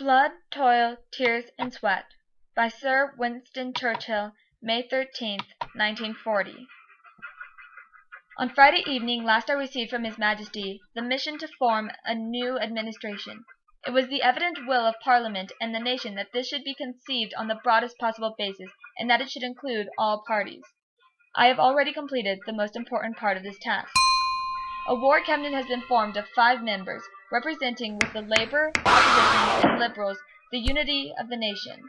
Blood, Toil, Tears, and Sweat by Sir Winston Churchill, May 13, 1940. On Friday evening last I received from His Majesty the mission to form a new administration. It was the evident will of Parliament and the nation that this should be conceived on the broadest possible basis, and that it should include all parties. I have already completed the most important part of this task. A War Cabinet has been formed of 5 members, representing with the Labour, Opposition, and Liberals the unity of the nation.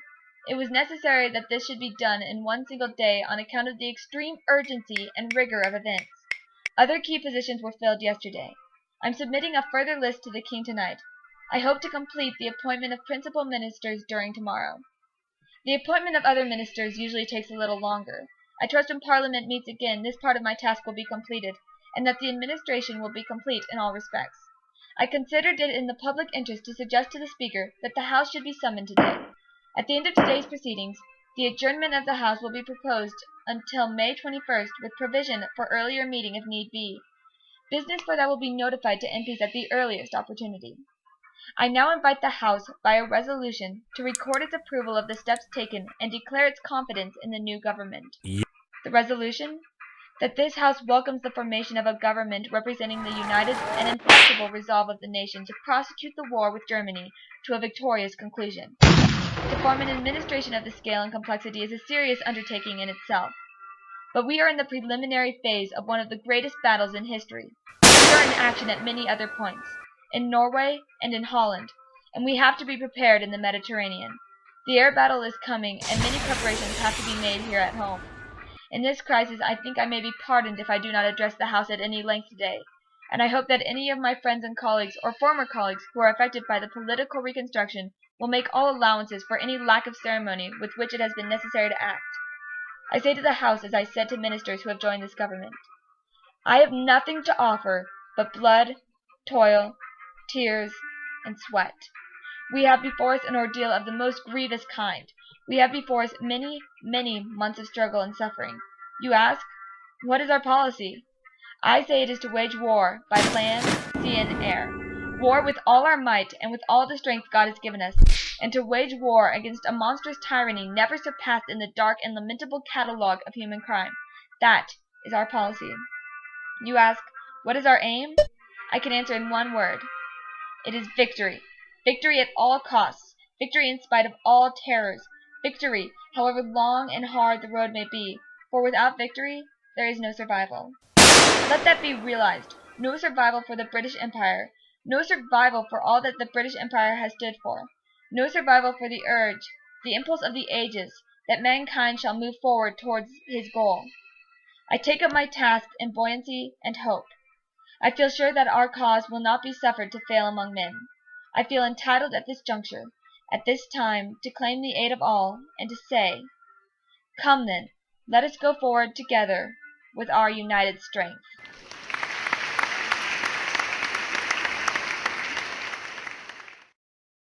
It was necessary that this should be done in one single day on account of the extreme urgency and rigor of events. Other key positions were filled yesterday. I am submitting a further list to the King tonight. I hope to complete the appointment of principal ministers during tomorrow. The appointment of other ministers usually takes a little longer. I trust when Parliament meets again this part of my task will be completed, and that the administration will be complete in all respects. I considered it in the public interest to suggest to the Speaker that the House should be summoned today. At the end of today's proceedings, the adjournment of the House will be proposed until May 21st, with provision for earlier meeting if need be. Business for that will be notified to MPs at the earliest opportunity. I now invite the House, by a resolution, to record its approval of the steps taken and declare its confidence in the new government. The resolution? That this House welcomes the formation of a government representing the united and inflexible resolve of the nation to prosecute the war with Germany to a victorious conclusion. To form an administration of this scale and complexity is a serious undertaking in itself. But we are in the preliminary phase of one of the greatest battles in history. We are in action at many other points, in Norway and in Holland, and we have to be prepared in the Mediterranean. The air battle is coming, and many preparations have to be made here at home. In this crisis, I think I may be pardoned if I do not address the House at any length today, and I hope that any of my friends and colleagues or former colleagues who are affected by the political reconstruction will make all allowances for any lack of ceremony with which it has been necessary to act. I say to the House as I said to ministers who have joined this government, I have nothing to offer but blood, toil, tears, and sweat. We have before us an ordeal of the most grievous kind. We have before us many, many months of struggle and suffering. You ask, what is our policy? I say it is to wage war by land, sea, and air. War with all our might and with all the strength God has given us, and to wage war against a monstrous tyranny never surpassed in the dark and lamentable catalogue of human crime. That is our policy. You ask, what is our aim? I can answer in one word. It is victory. Victory at all costs. Victory in spite of all terrors. Victory, however long and hard the road may be, for without victory, there is no survival. Let that be realized. No survival for the British Empire. No survival for all that the British Empire has stood for. No survival for the urge, the impulse of the ages, that mankind shall move forward towards his goal. I take up my task in buoyancy and hope. I feel sure that our cause will not be suffered to fail among men. I feel entitled at this juncture, at this time, to claim the aid of all, and to say, come then, let us go forward together with our united strength.